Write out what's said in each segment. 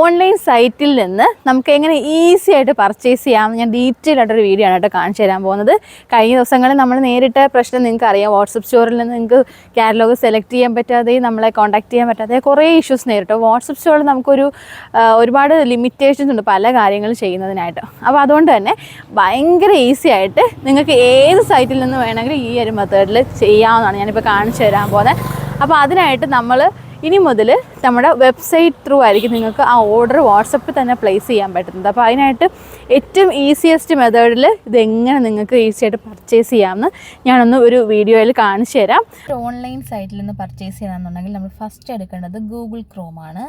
Online സൈറ്റിൽ നിന്ന് നമുക്ക് എങ്ങനെ ഈസി ആയിട്ട് പർച്ചേസ് ചെയ്യാം ഞാൻ ഡീറ്റെയിൽ ആയിട്ടൊരു വീഡിയോ ആണ് കേട്ടോ കാണിച്ചു തരാൻ പോകുന്നത്. കഴിഞ്ഞ ദിവസങ്ങളിൽ നമ്മൾ നേരിട്ട പ്രശ്നം നിങ്ങൾക്ക് അറിയാം. വാട്സപ്പ് സ്റ്റോറിൽ നിന്ന് നിങ്ങൾക്ക് കാറ്റലോഗ് സെലക്ട് ചെയ്യാൻ പറ്റാതെ, നമ്മളെ കോൺടാക്ട് ചെയ്യാൻ പറ്റാതെ കുറേ ഇഷ്യൂസ് നേരിട്ടു. വാട്സപ്പ് സ്റ്റോറിൽ നമുക്കൊരു ഒരുപാട് ലിമിറ്റേഷൻസ് ഉണ്ട് പല കാര്യങ്ങൾ ചെയ്യുന്നതിനായിട്ട്. അപ്പോൾ അതുകൊണ്ട് തന്നെ ഭയങ്കര ഈസി ആയിട്ട് നിങ്ങൾക്ക് ഏത് സൈറ്റിൽ നിന്ന് വേണമെങ്കിലും ഈ ഒരു മെത്തേഡിൽ ചെയ്യാവുന്നതാണ് ഞാനിപ്പോൾ കാണിച്ചു തരാൻ പോകുന്നത്. അപ്പോൾ അതിനായിട്ട് നമ്മൾ ഇനി മുതൽ നമ്മുടെ വെബ്സൈറ്റ് ത്രൂ ആയിരിക്കും നിങ്ങൾക്ക് ആ ഓർഡർ വാട്സപ്പിൽ തന്നെ പ്ലേസ് ചെയ്യാൻ പറ്റുന്നത്. അപ്പോൾ അതിനായിട്ട് ഏറ്റവും ഈസിയസ്റ്റ് മെത്തേഡിൽ ഇതെങ്ങനെ നിങ്ങൾക്ക് ഈസി ആയിട്ട് പർച്ചേസ് ചെയ്യാമെന്ന് ഞാനൊന്ന് ഒരു വീഡിയോയിൽ കാണിച്ചു തരാം. ഓൺലൈൻ സൈറ്റിൽ നിന്ന് പർച്ചേസ് ചെയ്യണമെന്നുണ്ടെങ്കിൽ നമ്മൾ ഫസ്റ്റ് എടുക്കേണ്ടത് ഗൂഗിൾ ക്രോമാണ്.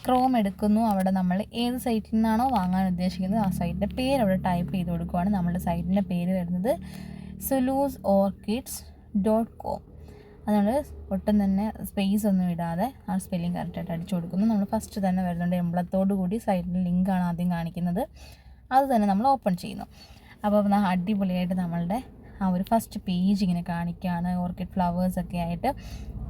ക്രോം എടുക്കുന്നു. അവിടെ നമ്മൾ ഏത് സൈറ്റിൽ നിന്നാണോ വാങ്ങാൻ ഉദ്ദേശിക്കുന്നത് ആ സൈറ്റിൻ്റെ പേര് അവിടെ ടൈപ്പ് ചെയ്ത് കൊടുക്കുകയാണ്. നമ്മുടെ സൈറ്റിൻ്റെ പേര് വരുന്നത് sulosorchids.com. അതുകൊണ്ട് ഒട്ടും തന്നെ സ്പേസ് ഒന്നും ഇടാതെ ആ സ്പെല്ലിംഗ് കറക്റ്റായിട്ട് അടിച്ചു കൊടുക്കുന്നു. നമ്മൾ ഫസ്റ്റ് തന്നെ വരുന്നുണ്ട് എംബ്ലത്തോടു കൂടി സൈറ്റിൽ ലിങ്കാണ് ആദ്യം കാണിക്കുന്നത്. അത് തന്നെ നമ്മൾ ഓപ്പൺ ചെയ്യുന്നു. അപ്പോൾ അടിപൊളിയായിട്ട് നമ്മളുടെ ആ ഒരു ഫസ്റ്റ് പേജ് ഇങ്ങനെ കാണിക്കുകയാണ്. ഓർക്കിഡ് ഫ്ലവേഴ്സൊക്കെ ആയിട്ട്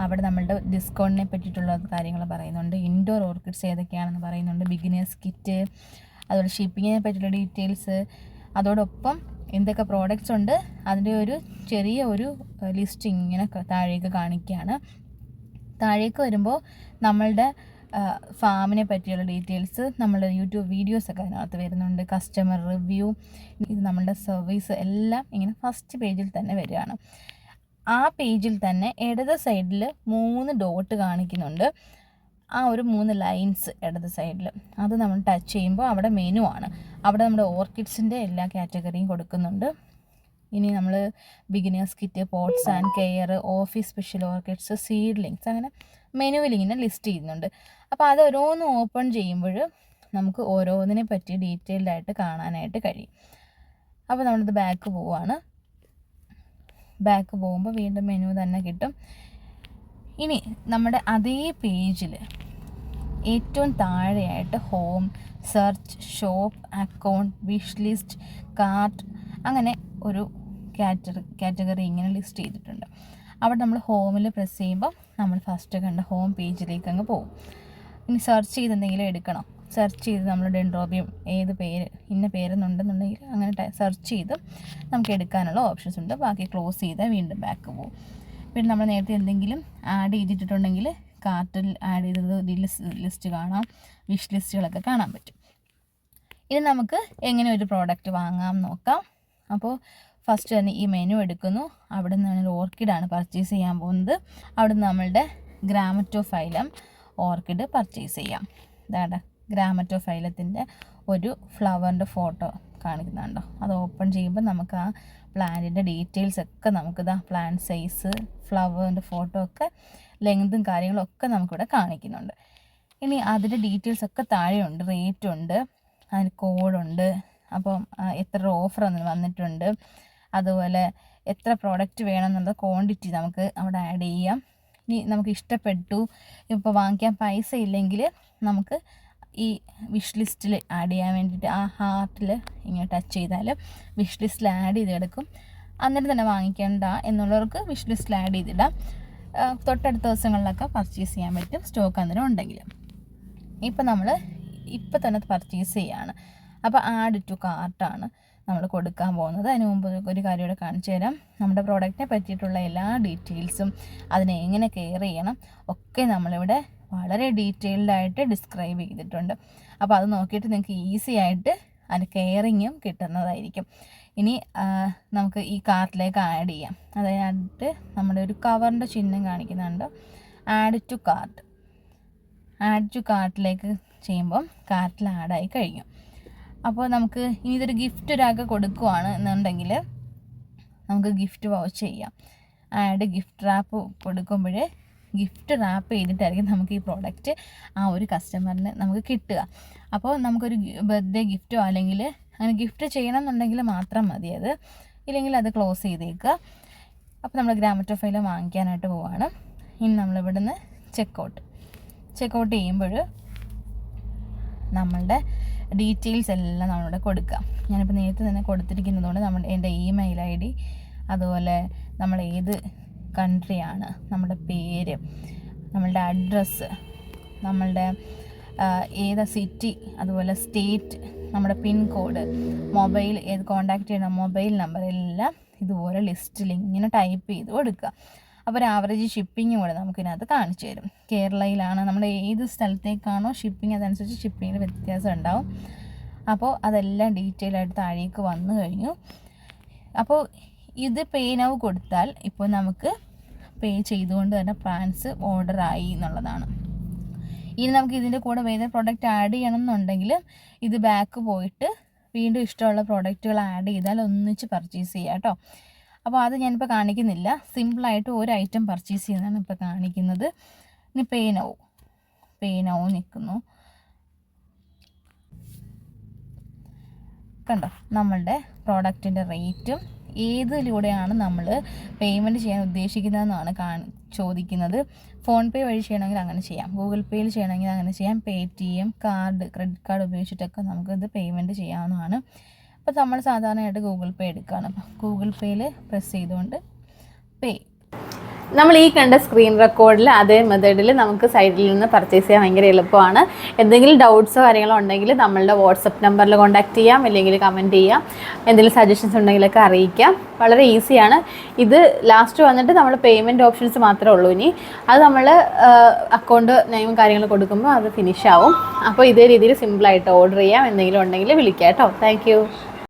അവിടെ നമ്മളുടെ ഡിസ്കൗണ്ടിനെ പറ്റിയിട്ടുള്ള കാര്യങ്ങൾ പറയുന്നുണ്ട്. ഇൻഡോർ ഓർക്കിഡ്സ് ഏതൊക്കെയാണെന്ന് പറയുന്നുണ്ട്. ബിഗിനേഴ്സ് കിറ്റ്, അതുപോലെ ഷിപ്പിങ്ങിനെ പറ്റിയുള്ള ഡീറ്റെയിൽസ്, അതോടൊപ്പം എന്തൊക്കെ പ്രോഡക്റ്റ്സ് ഉണ്ട് അതിൻ്റെ ഒരു ചെറിയ ഒരു ലിസ്റ്റ് ഇങ്ങനെ താഴേക്ക് കാണിക്കുകയാണ്. താഴേക്ക് വരുമ്പോൾ നമ്മളുടെ ഫാമിനെ പറ്റിയുള്ള ഡീറ്റെയിൽസ്, നമ്മളുടെ യൂട്യൂബ് വീഡിയോസൊക്കെ അതിനകത്ത് വരുന്നുണ്ട്. കസ്റ്റമർ റിവ്യൂ, ഇത് നമ്മളുടെ സർവീസ് എല്ലാം ഇങ്ങനെ ഫസ്റ്റ് പേജിൽ തന്നെ വരികയാണ്. ആ പേജിൽ തന്നെ ഇടത് സൈഡിൽ 3 ഡോട്ട് കാണിക്കുന്നുണ്ട്. ആ ഒരു 3 ലൈൻസ് ഇടത് സൈഡിൽ അത് നമ്മൾ ടച്ച് ചെയ്യുമ്പോൾ അവിടെ മെനു ആണ്. അവിടെ നമ്മുടെ ഓർക്കിഡ്സിൻ്റെ എല്ലാ കാറ്റഗറിയും കൊടുക്കുന്നുണ്ട്. ഇനി നമ്മൾ beginners kit, pots and care, office special orchids, seedlings, അങ്ങനെ മെനുവിൽ ഇങ്ങനെ ലിസ്റ്റ് ചെയ്യുന്നുണ്ട്. അപ്പോൾ അത് ഓരോന്ന് ഓപ്പൺ ചെയ്യുമ്പോൾ നമുക്ക് ഓരോന്നിനെ പറ്റി ഡീറ്റെയിൽഡായിട്ട് കാണാനായിട്ട് കഴിയും. അപ്പോൾ നമ്മളിത് ബാക്ക് പോവുകയാണ്. ബാക്ക് പോകുമ്പോൾ വീണ്ടും മെനു തന്നെ കിട്ടും. ഇനി നമ്മുടെ അതേ പേജിൽ ഏറ്റവും താഴെയായിട്ട് home, search, shop, account, wish list, cart, അങ്ങനെ ഒരു കാറ്റഗറി ഇങ്ങനെ ലിസ്റ്റ് ചെയ്തിട്ടുണ്ട്. അവിടെ നമ്മൾ ഹോമിൽ പ്രസ് ചെയ്യുമ്പോൾ നമ്മൾ ഫസ്റ്റ് കണ്ട ഹോം പേജിലേക്ക് അങ്ങ് പോകും. ഇനി സെർച്ച് ചെയ്ത് എന്തെങ്കിലും എടുക്കണം. സെർച്ച് ചെയ്ത് നമ്മൾ ഡെൻഡ്രോബിയം ഏത് പേര് ഇന്ന പേരെന്നുണ്ടെന്നുണ്ടെങ്കിൽ അങ്ങനെ സെർച്ച് ചെയ്ത് നമുക്ക് എടുക്കാനുള്ള ഓപ്ഷൻസ് ഉണ്ട്. ബാക്കി ക്ലോസ് ചെയ്താൽ വീണ്ടും ബാക്ക് പോകും. പിന്നെ നമ്മൾ നേരത്തെ എന്തെങ്കിലും ആഡ് ചെയ്തിട്ടുണ്ടെങ്കിൽ കാർട്ടിൽ ആഡ് ചെയ്തത് ലിസ്റ്റ് കാണാം, വിഷ് ലിസ്റ്റുകളൊക്കെ കാണാൻ പറ്റും. ഇനി നമുക്ക് എങ്ങനെ ഒരു പ്രോഡക്റ്റ് വാങ്ങാം നോക്കാം. അപ്പോൾ ഫസ്റ്റ് തന്നെ ഈ മെനു എടുക്കുന്നു. അവിടെ നിന്ന് ഓർക്കിഡാണ് പർച്ചേസ് ചെയ്യാൻ പോകുന്നത്. അവിടെ നിന്ന് നമ്മളുടെ ഗ്രാമറ്റോഫൈലം ഓർക്കിഡ് പർച്ചേസ് ചെയ്യാം. ഇതാണ് ഗ്രാമറ്റോഫൈലത്തിൻ്റെ ഒരു ഫ്ലവറിൻ്റെ ഫോട്ടോ കാണിക്കുന്നുണ്ടോ. അത് ഓപ്പൺ ചെയ്യുമ്പോൾ നമുക്ക് ആ പ്ലാന്റിൻ്റെ ഡീറ്റെയിൽസ് ഒക്കെ നമുക്കിതാ പ്ലാന്റ് സൈസ്, ഫ്ലവറിൻ്റെ ഫോട്ടോ ഒക്കെ, ലെങ്തും കാര്യങ്ങളും ഒക്കെ നമുക്കിവിടെ കാണിക്കുന്നുണ്ട്. ഇനി അതിൻ്റെ ഡീറ്റെയിൽസ് ഒക്കെ താഴെയുണ്ട്. റേറ്റ് ഉണ്ട്, അതിന് കോഡുണ്ട്, അപ്പം എത്ര ഓഫർ വന്നിട്ടുണ്ട്, അതുപോലെ എത്ര പ്രോഡക്റ്റ് വേണമെന്നുള്ള ക്വാണ്ടിറ്റി നമുക്ക് അവിടെ ആഡ് ചെയ്യാം. ഇനി നമുക്ക് ഇഷ്ടപ്പെട്ടു, ഇപ്പോൾ വാങ്ങിക്കാൻ പൈസ ഇല്ലെങ്കിൽ നമുക്ക് ഈ വിഷ് ലിസ്റ്റിൽ ആഡ് ചെയ്യാൻ വേണ്ടിയിട്ട് ആ ഹാർട്ടിൽ ഇങ്ങനെ ടച്ച് ചെയ്താൽ വിഷ് ലിസ്റ്റിൽ ആഡ് ചെയ്തെടുക്കും. അന്നേരം തന്നെ വാങ്ങിക്കേണ്ട എന്നുള്ളവർക്ക് വിഷ് ലിസ്റ്റിൽ ആഡ് ചെയ്തിടാം. തൊട്ടടുത്ത ദിവസങ്ങളിലൊക്കെ പർച്ചേസ് ചെയ്യാൻ പറ്റും, സ്റ്റോക്ക് അന്നേരം ഉണ്ടെങ്കിൽ. ഇപ്പം നമ്മൾ ഇപ്പം തന്നെ പർച്ചേസ് ചെയ്യുകയാണ്. അപ്പോൾ ആഡ് ടു കാർട്ടാണ് നമ്മൾ കൊടുക്കാൻ പോകുന്നത്. അതിന് മുമ്പ് ഒരു കാര്യം ഇവിടെ കാണിച്ചു തരാം. നമ്മുടെ പ്രോഡക്റ്റിനെ പറ്റിയിട്ടുള്ള എല്ലാ ഡീറ്റെയിൽസും, അതിനെ എങ്ങനെ കെയർ ചെയ്യണം ഒക്കെ നമ്മളിവിടെ വളരെ ഡീറ്റെയിൽഡായിട്ട് ഡിസ്ക്രൈബ് ചെയ്തിട്ടുണ്ട്. അപ്പോൾ അത് നോക്കിയിട്ട് നിങ്ങൾക്ക് ഈസി ആയിട്ട് അതിന് കെയറിങ്ങും കിട്ടുന്നതായിരിക്കും. ഇനി നമുക്ക് ഈ കാർട്ടിലേക്ക് ആഡ് ചെയ്യാം. അതിനായിട്ട് നമ്മുടെ ഒരു കവറിൻ്റെ ചിഹ്നം കാണിക്കുന്നുണ്ട്. Add to cart. Add to കാർട്ടിലേക്ക് ചെയ്യുമ്പം കാർട്ടിൽ ആഡായി കഴിഞ്ഞു. അപ്പോൾ നമുക്ക് ഇനി ഇതൊരു ഗിഫ്റ്റ് ഒരാൾക്ക് കൊടുക്കുവാണ് എന്നുണ്ടെങ്കിൽ നമുക്ക് ഗിഫ്റ്റ് വൗച്ച് ചെയ്യാം. ആഡ് ഗിഫ്റ്റ് റാപ്പ് കൊടുക്കുമ്പോൾ ഗിഫ്റ്റ് റാപ്പ് ചെയ്തിട്ടായിരിക്കും നമുക്ക് ഈ പ്രോഡക്റ്റ് ആ ഒരു കസ്റ്റമറിന് നമുക്ക് കിട്ടുക. അപ്പോൾ നമുക്കൊരു ബർത്ത്ഡേ ഗിഫ്റ്റോ അല്ലെങ്കിൽ അങ്ങനെ ഗിഫ്റ്റ് ചെയ്യണം എന്നുണ്ടെങ്കിൽ മാത്രം മതി അത്, ഇല്ലെങ്കിൽ അത് ക്ലോസ് ചെയ്തേക്കുക. അപ്പോൾ നമ്മൾ ഗ്രാമറ്റോഫൈലം വാങ്ങിക്കാനായിട്ട് പോവാണ്. ഇനി നമ്മളിവിടെ നിന്ന് ചെക്കൗട്ട് ചെയ്യുമ്പോൾ നമ്മളുടെ ഡീറ്റെയിൽസ് എല്ലാം നമ്മളിവിടെ കൊടുക്കാം. ഞാനിപ്പോൾ നേരത്തെ തന്നെ കൊടുത്തിരിക്കുന്നതുകൊണ്ട് എൻ്റെ ഇമെയിൽ ID, അതുപോലെ നമ്മൾ ഏത് കൺട്രിയാണ്, നമ്മുടെ പേര്, നമ്മളുടെ അഡ്രസ്സ്, നമ്മളുടെ ഏതാ സിറ്റി, അതുപോലെ സ്റ്റേറ്റ്, നമ്മുടെ പിൻ കോഡ്, മൊബൈൽ, ഏത് കോൺടാക്റ്റ് ചെയ്യണം, മൊബൈൽ നമ്പർ എല്ലാം ഇതുപോലെ ലിസ്റ്റിൽ ഇങ്ങനെ ടൈപ്പ് ചെയ്ത് കൊടുക്കുക. അപ്പോൾ ഒരു ആവറേജ് ഷിപ്പിംഗ് കൂടെ നമുക്കിതിനകത്ത് കാണിച്ചു തരും. കേരളയിലാണ്, നമ്മുടെ ഏത് സ്ഥലത്തേക്കാണോ ഷിപ്പിംഗ് അതനുസരിച്ച് ഷിപ്പിങ്ങിൽ വ്യത്യാസം ഉണ്ടാവും. അപ്പോൾ അതെല്ലാം ഡീറ്റെയിൽ ആയിട്ട് താഴേക്ക് വന്നു കഴിഞ്ഞു. അപ്പോൾ ഇത് പേ നൗ കൊടുത്താൽ ഇപ്പോൾ നമുക്ക് പേ ചെയ്തുകൊണ്ട് തന്നെ പാൻസ് ഓർഡർ ആയി എന്നുള്ളതാണ്. ഇനി നമുക്ക് ഇതിൻ്റെ കൂടെ വേറെ പ്രോഡക്റ്റ് ആഡ് ചെയ്യണം എന്നുണ്ടെങ്കിൽ ഇത് ബാക്ക് പോയിട്ട് വീണ്ടും ഇഷ്ടമുള്ള പ്രോഡക്റ്റുകൾ ആഡ് ചെയ്താൽ ഒന്നിച്ച് പർച്ചേസ് ചെയ്യാം കേട്ടോ. അപ്പോൾ അത് ഞാനിപ്പോൾ കാണിക്കുന്നില്ല, സിമ്പിളായിട്ട് ഒരു ഐറ്റം പർച്ചേസ് ചെയ്യുന്നതാണ് ഇപ്പോൾ കാണിക്കുന്നത്. ഇനി പേ നൗ നിൽക്കുന്നു, കണ്ടോ നമ്മളുടെ പ്രോഡക്റ്റിൻ്റെ റേറ്റും ഏതിലൂടെയാണ് നമ്മൾ പേയ്മെൻറ്റ് ചെയ്യാൻ ഉദ്ദേശിക്കുന്നതെന്നാണ് ചോദിക്കുന്നത്. ഫോൺ പേ വഴി ചെയ്യണമെങ്കിൽ അങ്ങനെ ചെയ്യാം, ഗൂഗിൾ പേയിൽ ചെയ്യണമെങ്കിൽ അങ്ങനെ ചെയ്യാം, പേടിഎം, ക്രെഡിറ്റ് കാർഡ് ഉപയോഗിച്ചിട്ടൊക്കെ നമുക്കിത് പേയ്മെൻറ്റ് ചെയ്യാവുന്നതാണ്. അപ്പോൾ നമ്മൾ സാധാരണയായിട്ട് ഗൂഗിൾ പേ എടുക്കുകയാണ്. ഗൂഗിൾ പേയിൽ പ്രസ് ചെയ്തുകൊണ്ട് പേ. നമ്മൾ ഈ കണ്ട സ്ക്രീൻ റെക്കോർഡിൽ അതേ മെത്തേഡിൽ നമുക്ക് സൈറ്റിൽ നിന്ന് പർച്ചേസ് ചെയ്യാൻ ഭയങ്കര എളുപ്പമാണ്. എന്തെങ്കിലും ഡൗട്ട്സോ കാര്യങ്ങളോ ഉണ്ടെങ്കിൽ നമ്മളുടെ വാട്സപ്പ് നമ്പറിൽ കോൺടാക്റ്റ് ചെയ്യാം, അല്ലെങ്കിൽ കമൻറ്റ് ചെയ്യാം. എന്തെങ്കിലും സജഷൻസ് ഉണ്ടെങ്കിലൊക്കെ അറിയിക്കാം. വളരെ ഈസിയാണ്. ഇത് ലാസ്റ്റ് വന്നിട്ട് നമ്മൾ പേയ്മെൻറ്റ് ഓപ്ഷൻസ് മാത്രമേ ഉള്ളൂ. ഇനി അത് നമ്മൾ അക്കൗണ്ട് നെയിമും കാര്യങ്ങളും കൊടുക്കുമ്പോൾ അത് ഫിനിഷ് ആവും. അപ്പോൾ ഇതേ രീതിയിൽ സിമ്പിളായിട്ട് ഓർഡർ ചെയ്യാം. എന്തെങ്കിലും ഉണ്ടെങ്കിൽ വിളിക്കാം കേട്ടോ. താങ്ക്